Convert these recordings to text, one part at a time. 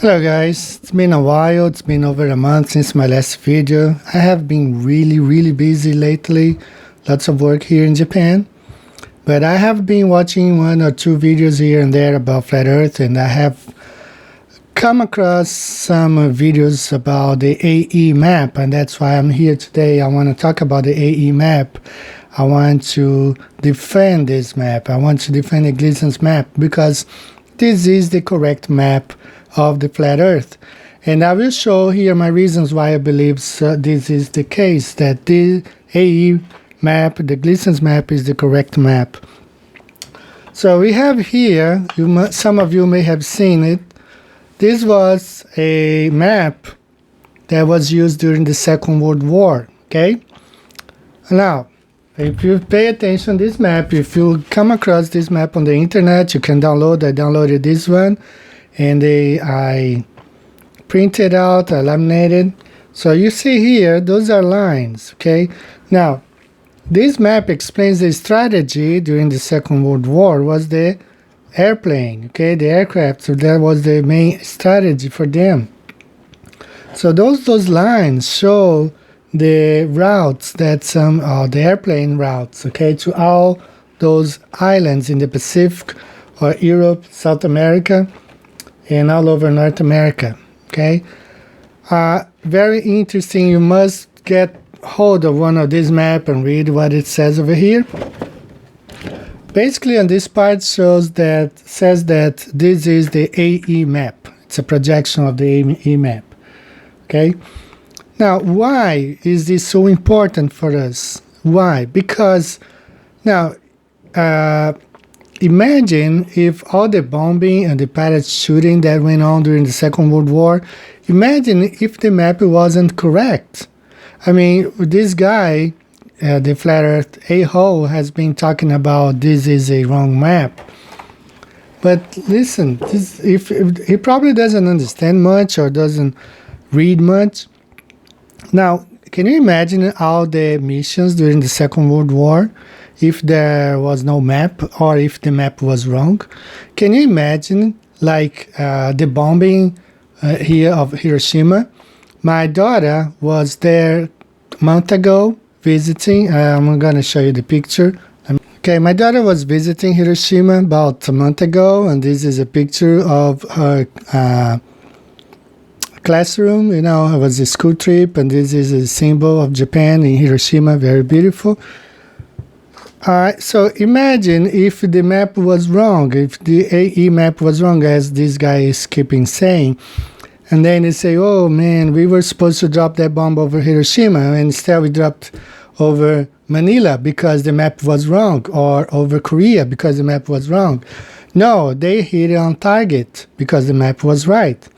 Hello guys, it's been a while, it's been over a month since my last video. I have been really busy lately, lots of work here in Japan. But I have been watching one or two videos here and there about flat earth, and I have come across some videos about the AE map, and that's why I'm here today. I want to talk about the AE map. I want to defend this map. I want to defend the Gleason's map because this is the correct map of the flat earth. And I will show here my reasons why I believe this is the case, that the AE map, the Gleason's map, is the correct map. So we have here, some of you may have seen it. This was a map that was used during the Second World War, okay? Now, if you pay attention to this map, if you come across this map on the internet, you can download. I downloaded this one, and I printed out, I laminated. So you see here, those are lines, okay? Now, this map explains the strategy during the Second World War was the airplane, okay, the aircraft. So that was the main strategy for them. So those lines show the routes that the airplane routes, okay, to all those islands in the Pacific or Europe, South America, and all over North America, okay. Very interesting. You must get hold of one of these map and read what it says over here. Basically, on this part says that this is the AE map. It's a projection of the AE map, okay. Now, why is this so important for us? Why? Because now, imagine if all the bombing and the pirate shooting that went on during the Second World War, imagine if the map wasn't correct. I mean, this guy, the flat earth a-hole, has been talking about this is a wrong map. But listen, if he probably doesn't understand much or doesn't read much. Now, can you imagine all the missions during the Second World War if there was no map or if the map was wrong? Can you imagine, like, the bombing here of Hiroshima? My daughter was there a month ago visiting. I'm going to show you the picture. Okay, my daughter was visiting Hiroshima about a month ago, and this is a picture of her classroom. You know, it was a school trip, and this is a symbol of Japan in Hiroshima, very beautiful. So imagine if the map was wrong, if the AE map was wrong, as this guy is keeping saying, and then they say, oh man, we were supposed to drop that bomb over Hiroshima, and instead we dropped over Manila because the map was wrong, or over Korea because the map was wrong. No, they hit it on target because the map was right.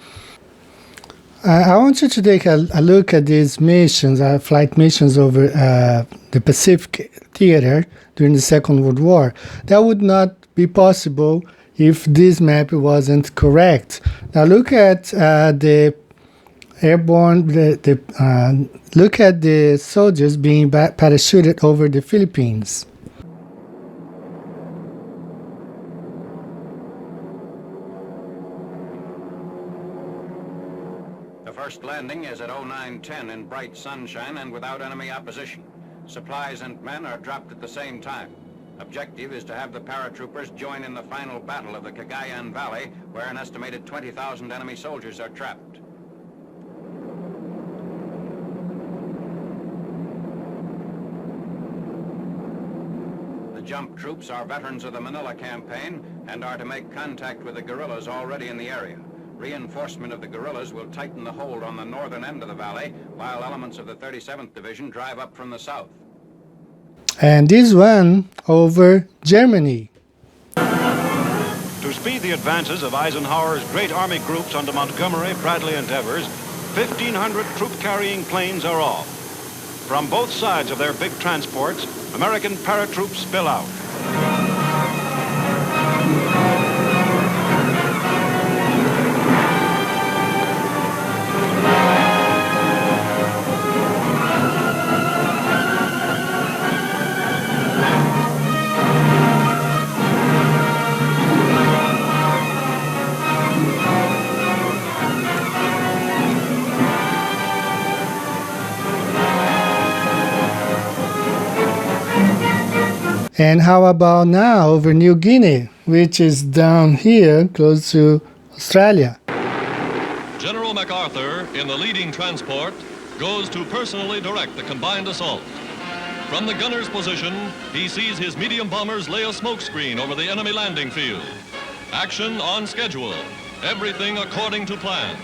I want you to take a look at these missions, flight missions over the Pacific theater during the Second World War. That would not be possible if this map wasn't correct. Now look at the airborne, look at the soldiers being parachuted over the Philippines. The first landing is at 09:10 in bright sunshine and without enemy opposition. Supplies and men are dropped at the same time. Objective is to have the paratroopers join in the final battle of the Cagayan Valley, where an estimated 20,000 enemy soldiers are trapped. The jump troops are veterans of the Manila campaign and are to make contact with the guerrillas already in the area. Reinforcement of the guerrillas will tighten the hold on the northern end of the valley, while elements of the 37th Division drive up from the south. And this one over Germany. To speed the advances of Eisenhower's great army groups under Montgomery, Bradley, and Evers, 1,500 troop-carrying planes are off. From both sides of their big transports, American paratroops spill out. And how about now over New Guinea, which is down here close to Australia? General MacArthur, in the leading transport, goes to personally direct the combined assault. From the gunner's position, he sees his medium bombers lay a smoke screen over the enemy landing field. Action on schedule. Everything according to plan.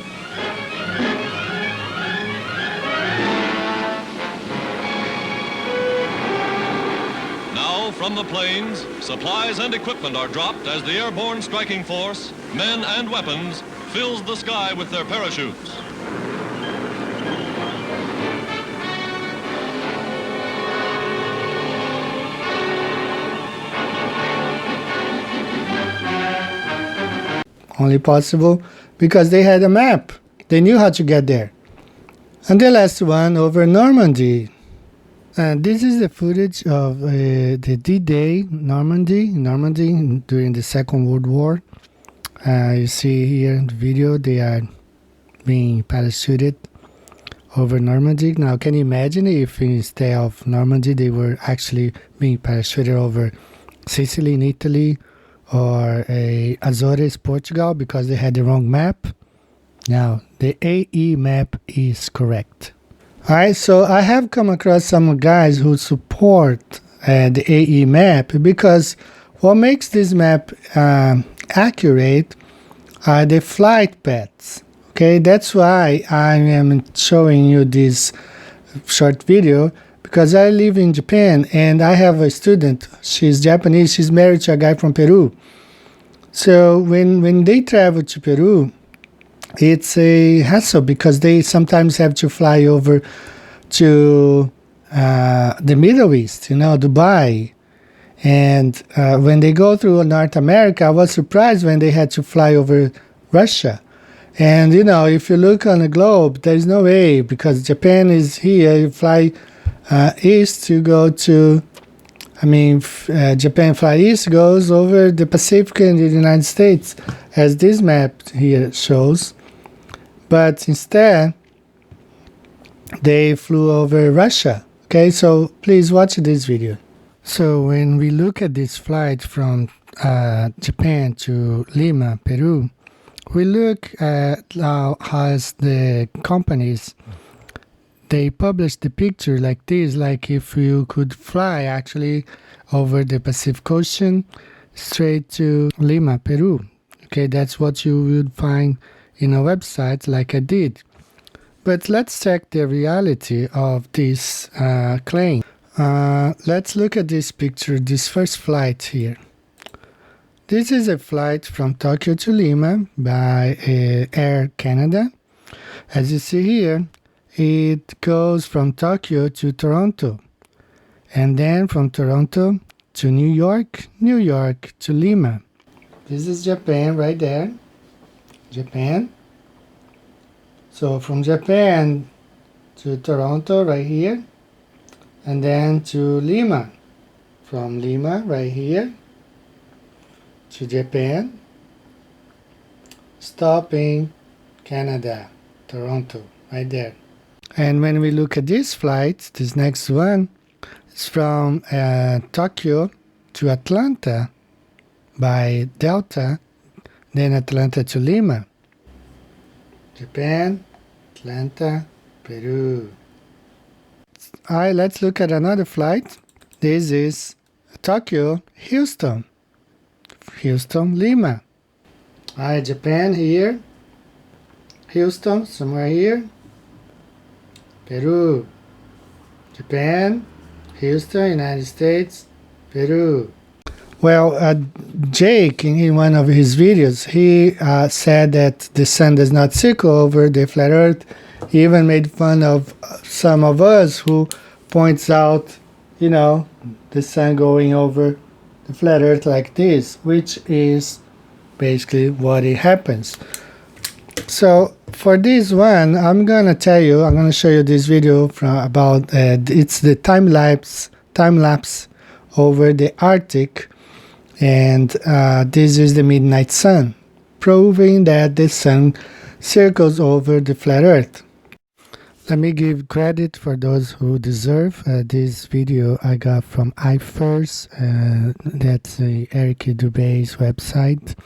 Now, from the planes, supplies and equipment are dropped as the airborne striking force, men and weapons, fills the sky with their parachutes. Only possible because they had a map. They knew how to get there. And the last one over Normandy. And this is the footage of the D-Day Normandy during the Second World War. You see here in the video they are being parachuted over Normandy. Now can you imagine if instead of Normandy they were actually being parachuted over Sicily in Italy, or Azores, Portugal, because they had the wrong map? Now, the AE map is correct. Alright, so I have come across some guys who support the AE map, because what makes this map accurate are the flight paths. Okay, that's why I am showing you this short video, because I live in Japan and I have a student. She's Japanese. She's married to a guy from Peru. So when they travel to Peru, it's a hassle because they sometimes have to fly over to the Middle East, Dubai. And when they go through North America, I was surprised when they had to fly over Russia. And, if you look on the globe, there's no way, because Japan is here. You fly east to go to, Japan fly east goes over the Pacific and the United States, as this map here shows. But instead, they flew over Russia. Okay, so please watch this video. So when we look at this flight from Japan to Lima, Peru, we look at how the companies, they publish the picture like this, like if you could fly actually over the Pacific Ocean straight to Lima, Peru. Okay, that's what you would find in a website like I did. But let's check the reality of this claim. Let's look at this picture, this first flight here. This is a flight from Tokyo to Lima by Air Canada. As you see here, it goes from Tokyo to Toronto, and then from Toronto to New York, New York to Lima. This is Japan right there, Japan. So from Japan to Toronto right here, and then to Lima. From Lima right here to Japan, stopping Canada, Toronto, right there. And when we look at this flight, this next one, it's from Tokyo to Atlanta by Delta, then Atlanta to Lima. Japan, Atlanta, Peru. Alright, let's look at another flight. This is Tokyo, Houston, Houston, Lima. Alright, Japan here, Houston, somewhere here, Peru, Japan, Houston, United States, Peru. Well, Jake, in one of his videos, he said that the sun does not circle over the flat earth. He even made fun of some of us who points out, the sun going over the flat earth like this, which is basically what it happens. So for this one, I'm gonna show you this video about it's the time lapse over the Arctic, and this is the midnight sun, proving that the sun circles over the flat earth. let me give credit for those who deserve. This video I got from iFirst, that's Eric Dubé's website,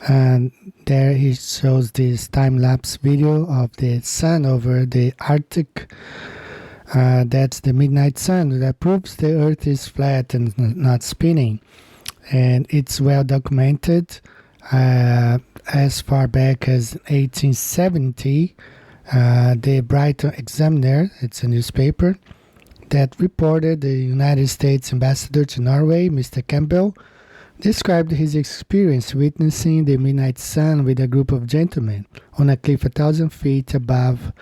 and there he shows this time-lapse video of the sun over the Arctic. That's the midnight sun that proves the Earth is flat and not spinning, and it's well documented as far back as 1870. The Brighton Examiner, it's a newspaper, that reported the United States ambassador to Norway, Mr. Campbell, described his experience witnessing the midnight sun with a group of gentlemen on a cliff 1,000 feet above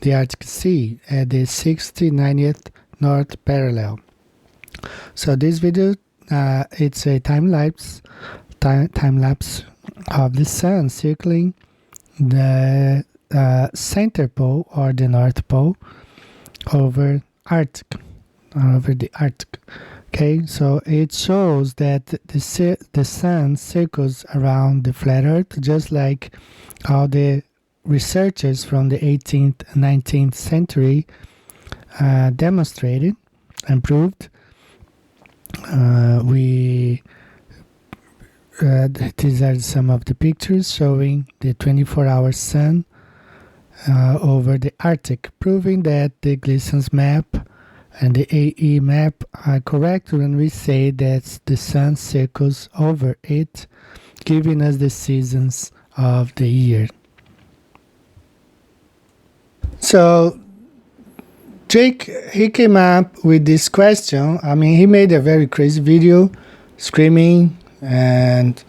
the Arctic Sea at the 69th North parallel. So this video, it's a time-lapse of the sun circling the center pole or the North Pole over the Arctic. Okay, so it shows that the sun circles around the flat Earth, just like all the researchers from the 18th and 19th century demonstrated and proved. These are some of the pictures showing the 24-hour sun over the Arctic, proving that the Gleason's map and the a.k.a. map are correct when we say that the sun circles over it, giving us the seasons of the year. So Jake, he came up with this question. I mean, he made a very crazy video, screaming, and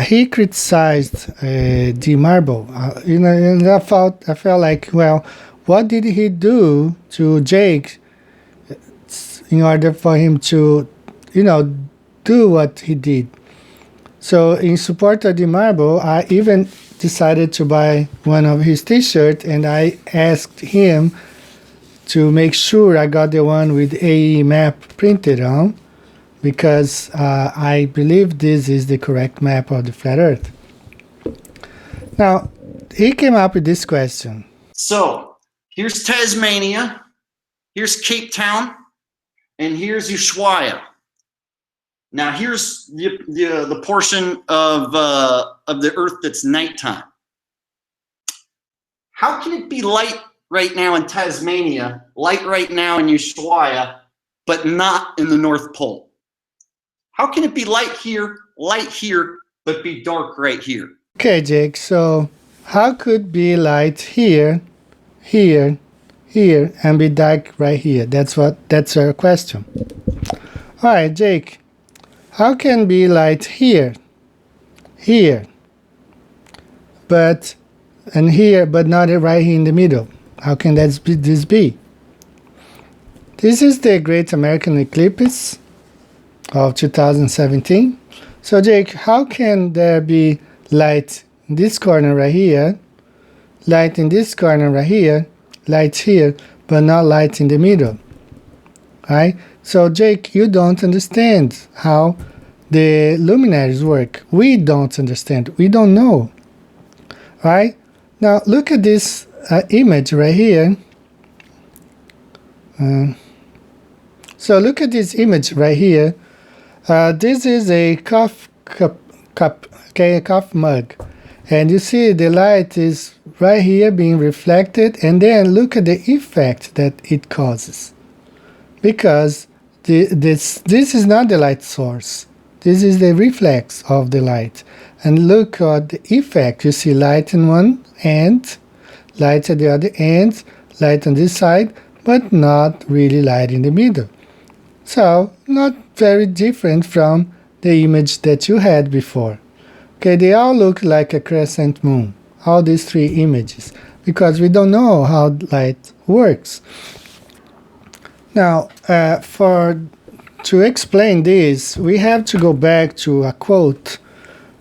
he criticized the marble. And I felt like, well, what did he do to Jake in order for him to, do what he did? So in support of the marble, I even decided to buy one of his t-shirts, and I asked him to make sure I got the one with a.k.a. map printed on, because I believe this is the correct map of the flat Earth. Now, he came up with this question. So, here's Tasmania, here's Cape Town, and here's Ushuaia. Now, here's the portion of the Earth that's nighttime. How can it be light right now in Tasmania, light right now in Ushuaia, but not in the North Pole? How can it be light here, but be dark right here? Okay, Jake, so how could be light here, here, and be dark right here? That's our question. All right, Jake, how can be light here, but not right here in the middle? How can this be? This is the Great American Eclipse of 2017. So Jake, how can there be light in this corner right here, light in this corner right here, light here, but not light in the middle? Right? So Jake, you don't understand how the luminaries work. We don't understand. We don't know. Right? Now look at this image right here. So look at this image right here. This is a coffee mug, and you see the light is right here being reflected, and then look at the effect that it causes, because this is not the light source. This is the reflex of the light, and look at the effect. You see light in one end, light at the other end, light on this side, but not really light in the middle. So, not very different from the image that you had before. Okay, they all look like a crescent moon, all these three images, because we don't know how light works. Now, to explain this, we have to go back to a quote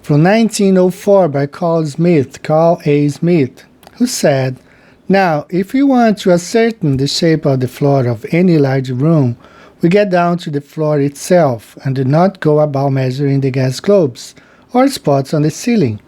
from 1904 by Carl A. Smith, who said, "Now, if we want to ascertain the shape of the floor of any large room, we get down to the floor itself and do not go about measuring the gas globes or spots on the ceiling.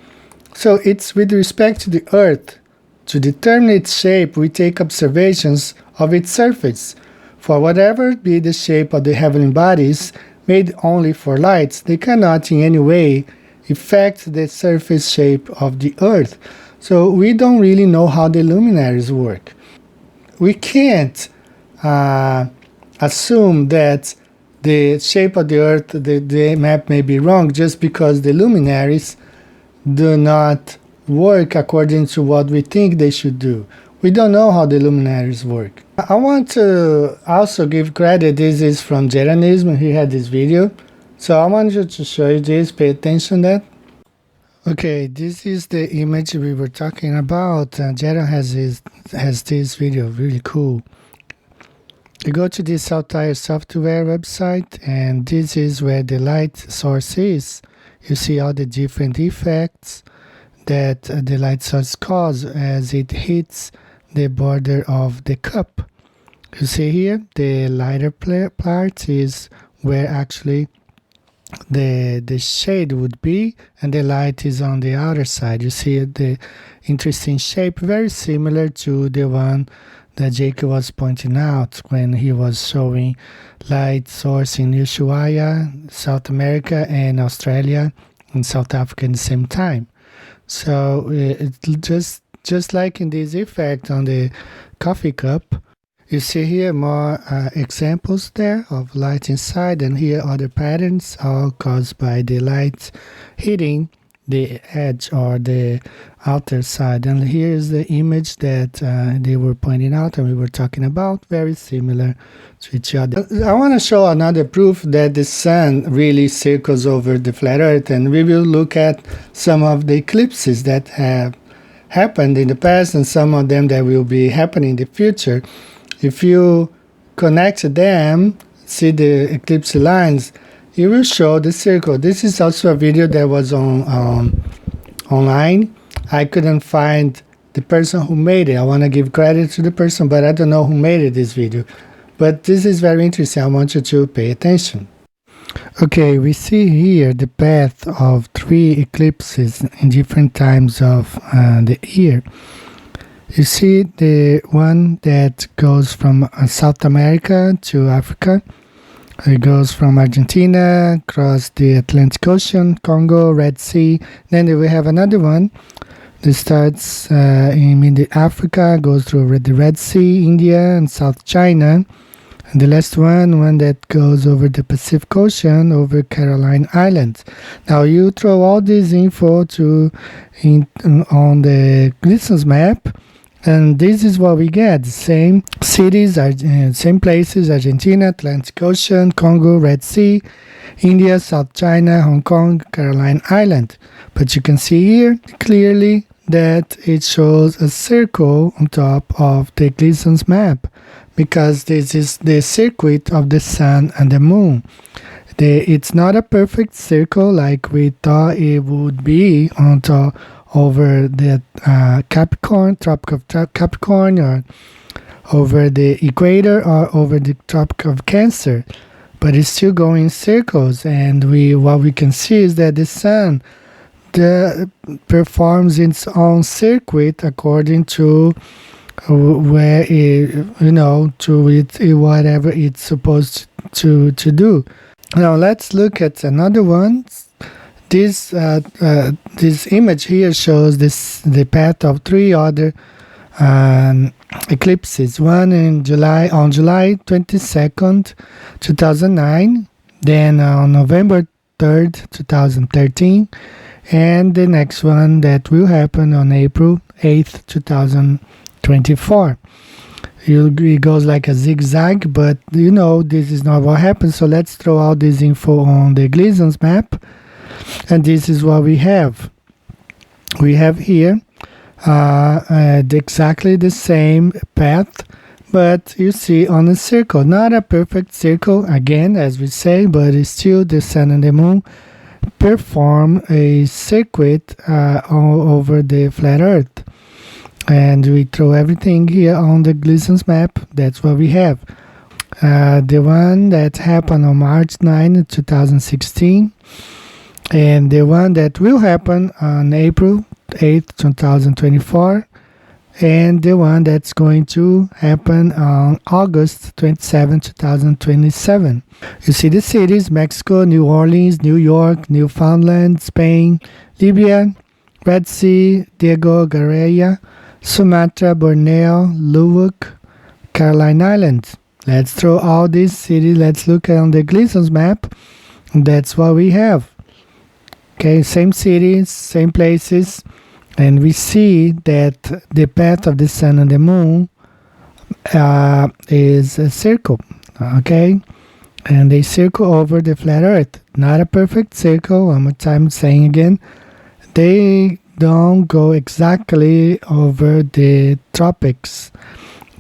So it's with respect to the Earth To determine its shape, we take observations of its surface. For whatever be the shape of the heavenly bodies, made only for lights, they cannot in any way affect the surface shape of the earth. So we don't really know how the luminaries work. We can't assume that the shape of the earth, the map may be wrong just because the luminaries do not work according to what we think they should do. We don't know how the luminaries work. I want to also give credit. This is from Jeranism. He had this video. So I wanted to show you this. Pay attention to that. Okay, this is the image we were talking about. Jera has this video, really cool. You go to the Altair software website, and this is where the light source is. You see all the different effects that the light source causes as it hits the border of the cup. You see here, the lighter part is where actually the shade would be, and the light is on the outer side. You see the interesting shape, very similar to the one that Jake was pointing out when he was showing light source in Ushuaia, South America, and Australia and South Africa at the same time. So it's just like in this effect on the coffee cup, you see here more examples there of light inside, and here other patterns, all caused by the light hitting the edge or the outer side. And here is the image that they were pointing out and we were talking about, very similar to each other. I want to show another proof that the sun really circles over the flat earth, and we will look at some of the eclipses that have happened in the past and some of them that will be happening in the future. If you connect them, see the eclipse lines, it will show the circle. This is also a video that was online. I couldn't find the person who made it. I want to give credit to the person, but I don't know who made it, this video. But this is very interesting. I want you to pay attention. Okay, we see here the path of 3 eclipses in different times of the year. You see the one that goes from South America to Africa. It goes from Argentina, across the Atlantic Ocean, Congo, Red Sea. Then we have another one that starts in Mid-Africa, goes through the Red Sea, India, and South China. And the last one that goes over the Pacific Ocean, over Caroline Islands. Now you throw all this info on the distance map, and this is what we get. Same cities, same places: Argentina, Atlantic Ocean, Congo, Red Sea, India, South China, Hong Kong, Caroline Island. But you can see here clearly that it shows a circle on top of the Gleason's map, because this is the circuit of the sun and the moon. It's not a perfect circle like we thought it would be on top over the Capricorn, Tropic of Capricorn, or over the equator, or over the Tropic of Cancer, but it's still going in circles. And what we can see is that the sun performs its own circuit according to where whatever it's supposed to do. Now let's look at another one. This image here shows the path of 3 other eclipses. One on July 22nd, 2009. Then on November 3rd, 2013. And the next one that will happen on April 8th, 2024. It goes like a zigzag, but this is not what happens. So let's throw out this info on the Gleason's map. And this is what we have. We have here exactly the same path, but you see on a circle. Not a perfect circle, again, as we say, but it's still the sun and the moon perform a circuit over the flat earth. And we throw everything here on the Gleason's map. That's what we have. The one that happened on March 9, 2016. And the one that will happen on April 8, 2024. and the one that's going to happen on August 27, 2027. You see the cities: Mexico, New Orleans, New York, Newfoundland, Spain, Libya, Red Sea, Diego Garcia, Sumatra, Borneo, Luwak, Caroline Islands. Let's throw all these cities. Let's look on the Gleason's map. That's what we have. Okay, same cities, same places, and we see that the path of the sun and the moon is a circle. Okay, and they circle over the flat Earth. Not a perfect circle. One more time, saying again, they don't go exactly over the tropics,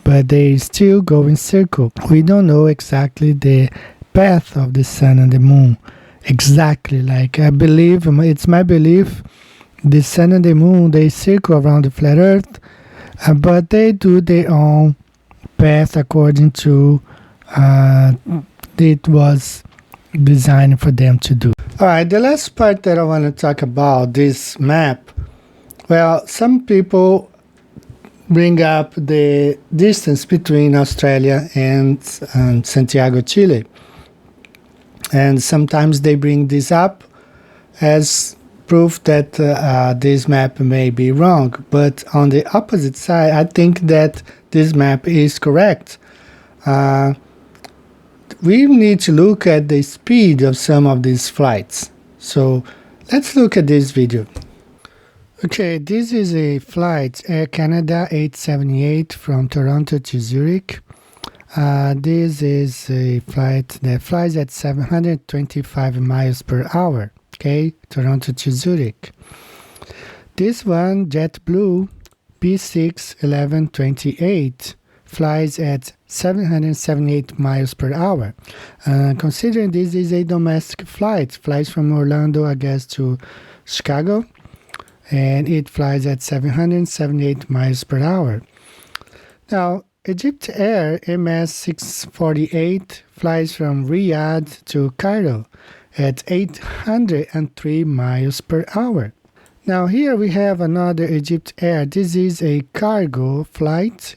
but they still go in circle. We don't know exactly the path of the sun and the moon. Exactly, like I believe, it's my belief, the sun and the moon, they circle around the flat Earth, but they do their own path according to it was designed for them to do. All right, the last part that I want to talk about, this map. Well, some people bring up the distance between Australia and Santiago, Chile. And sometimes they bring this up as proof that this map may be wrong. But on the opposite side, I think that this map is correct. We need to look at the speed of some of these flights. So let's look at this video. Okay, this is a flight, Air Canada 878 from Toronto to Zurich. This is a flight that flies at 725 miles per hour, okay, Toronto to Zurich. This one, JetBlue B6 1128, flies at 778 miles per hour. Considering this is a domestic flight, flies from Orlando, I guess, to Chicago, and it flies at 778 miles per hour. Now, Egypt Air MS-648 flies from Riyadh to Cairo at 803 miles per hour. Now here we have another Egypt Air. This is a cargo flight,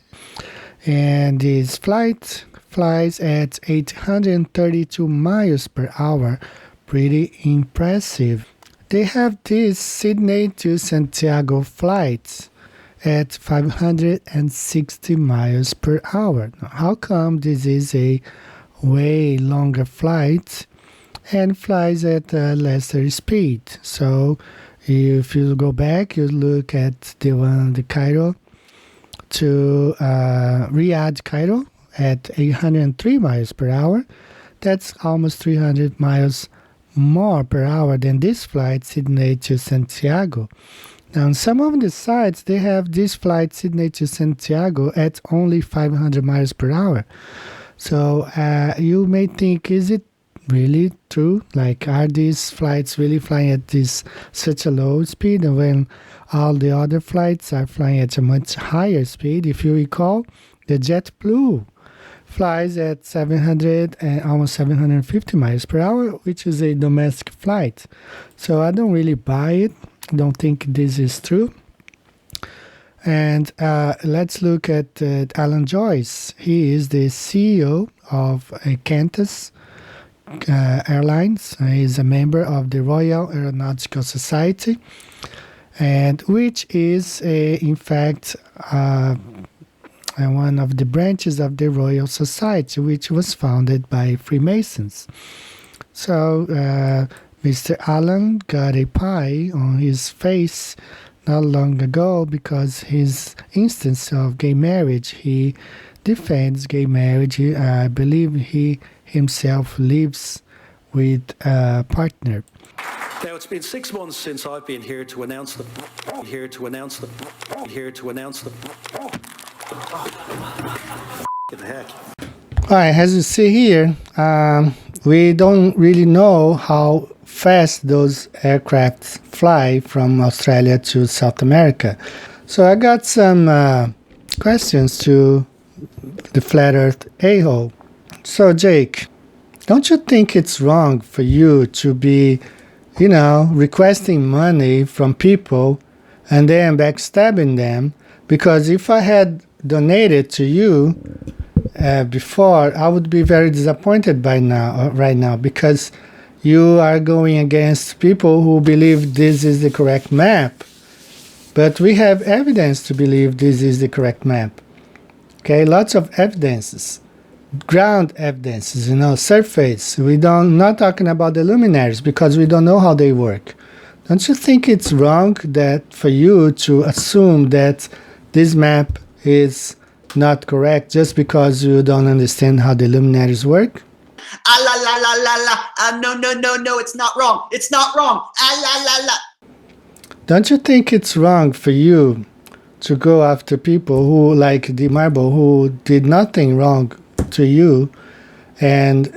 and this flight flies at 832 miles per hour. Pretty impressive. They have this Sydney to Santiago flight at 560 miles per hour. Now, how come this is a way longer flight and flies at a lesser speed? So if you go back, you look at the one, the Cairo to Riyadh, Cairo at 803 miles per hour. That's almost 300 miles more per hour than this flight, Sydney to Santiago. Now, on some of the sites, they have this flight, Sydney to Santiago, at only 500 miles per hour. So you may think, is it really true? Like, are these flights really flying at such a low speed, and when all the other flights are flying at a much higher speed? If you recall, the JetBlue flies at 700 and almost 750 miles per hour, which is a domestic flight. So I don't really buy it. Don't think this is true. And let's look at Alan Joyce. He is the CEO of Qantas Airlines. He is a member of the Royal Aeronautical Society, and which is in fact one of the branches of the Royal Society, which was founded by Freemasons. So Mr. Allen got a pie on his face not long ago because his instance of gay marriage, he defends gay marriage. I believe he himself lives with a partner. Now, it's been 6 months since I've been here to announce the Get the heck. All right, as you see here, we don't really know how fast those aircraft fly from Australia to South America. So I got some questions to the Flat Earth a-hole. So Jake, don't you think it's wrong for you to be, requesting money from people and then backstabbing them, because if I had donated to you before, I would be very disappointed right now, because you are going against people who believe this is the correct map. But we have evidence to believe this is the correct map. Okay, lots of evidences, ground evidences, surface. Not talking about the luminaries, because we don't know how they work. Don't you think it's wrong that for you to assume that this map is not correct just because you don't understand how the luminaries work? Ah la la la la la. No, it's not wrong. It's not wrong. Ah la la la. Don't you think it's wrong for you to go after people who, like the marble, who did nothing wrong to you, and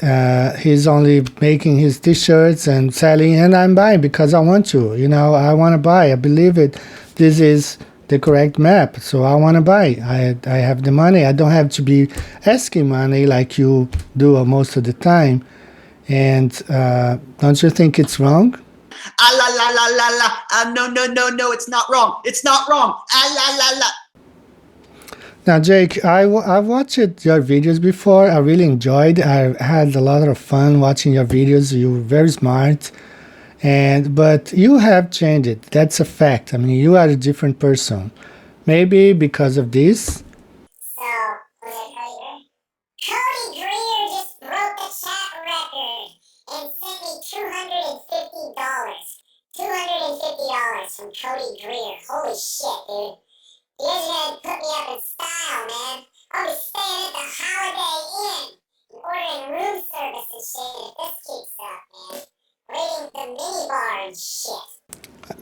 he's only making his t-shirts and selling, and I'm buying because I want to, I want to buy. I believe it. This is the correct map, so I want to buy. I have the money. I don't have to be asking money like you do most of the time. And don't you think it's wrong? Ah la la la la la. No, it's not wrong. It's not wrong. Ah la la la. Now, Jake, I've watched your videos before. I really enjoyed. I had a lot of fun watching your videos. You were very smart, but you have changed. That's a fact. I mean, you are a different person. Maybe because of this. So, was it Cody Greer just broke the chat record and sent me $250. $250 from Cody Greer. Holy shit, dude. You guys are gonna put me up in style, man. I'll be staying at the Holiday Inn and ordering room service and shit if this keeps up, man. Raiding the minibar and shit.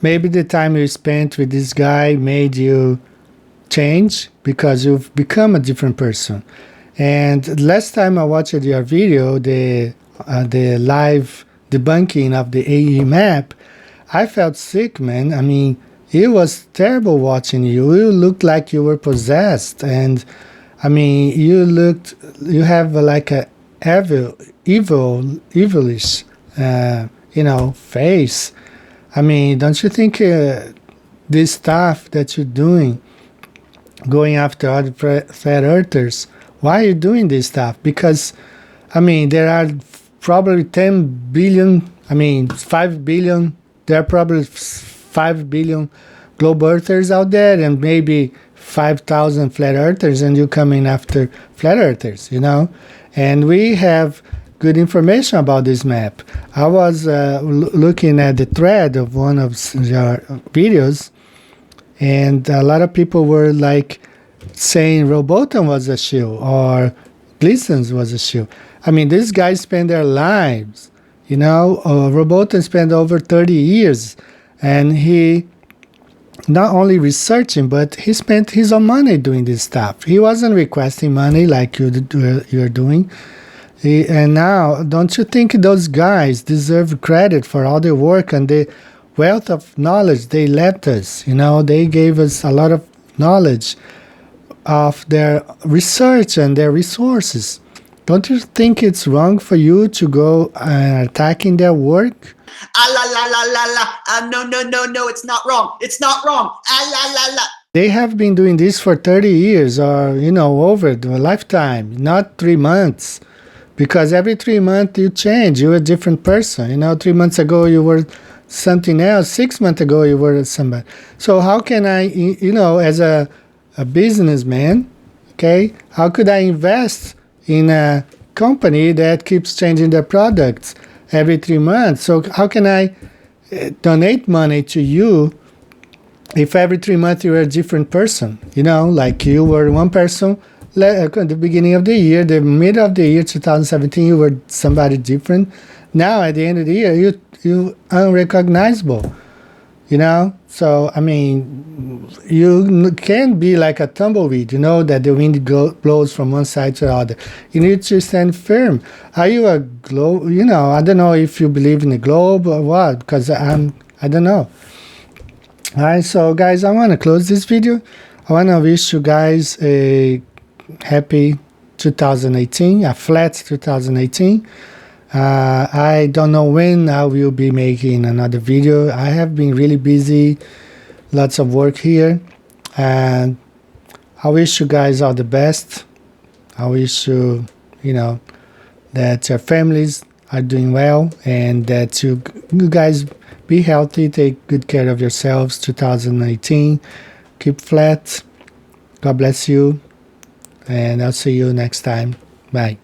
Maybe the time you spent with this guy made you change, because you've become a different person. And last time I watched your video, the live debunking of the AE map, I felt sick, man. I mean, it was terrible watching you. You looked like you were possessed, and I mean, you have like a evilish, face. I mean, don't you think this stuff that you're doing, going after other flat earthers, why are you doing this stuff? Because, I mean, there are probably 10 billion, 5 billion, there are probably 5 billion globe earthers out there, and maybe 5,000 flat earthers, and you coming after flat earthers, And we have good information about this map. I was looking at the thread of one of your videos, and a lot of people were like saying Robotham was a shill or Gleason's was a shill. I mean, these guys spend their lives, Robotham spent over 30 years, and he not only researching, but he spent his own money doing this stuff. He wasn't requesting money like you're doing. And now, don't you think those guys deserve credit for all their work and the wealth of knowledge they left us? They gave us a lot of knowledge of their research and their resources. Don't you think it's wrong for you to go attacking their work? Ah la la la la la. No, it's not wrong. It's not wrong. Ah la la la. They have been doing this for 30 years or, over the lifetime, not 3 months. Because every 3 months you change. You're a different person. 3 months ago you were something else. 6 months ago you were somebody. So how can I, as a businessman, okay, how could I invest in a company that keeps changing their products every 3 months? So how can I donate money to you if every 3 months you're a different person? Like you were one person at the beginning of the year, the middle of the year 2017, you were somebody different. Now at the end of the year, you unrecognizable. So I mean, you can't be like a tumbleweed, that the wind blows from one side to the other. You need to stand firm. Are you a globe? I don't know if you believe in the globe or what, because I don't know. All right, so guys, I want to close this video. I want to wish you guys a happy 2018, a flat 2018. I don't know when I will be making another video. I have been really busy Lots of work here, and I wish you guys all the best. I wish you, that your families are doing well, and that you guys be healthy, take good care of yourselves. 2018, keep flat. God bless you, and I'll see you next time. Bye.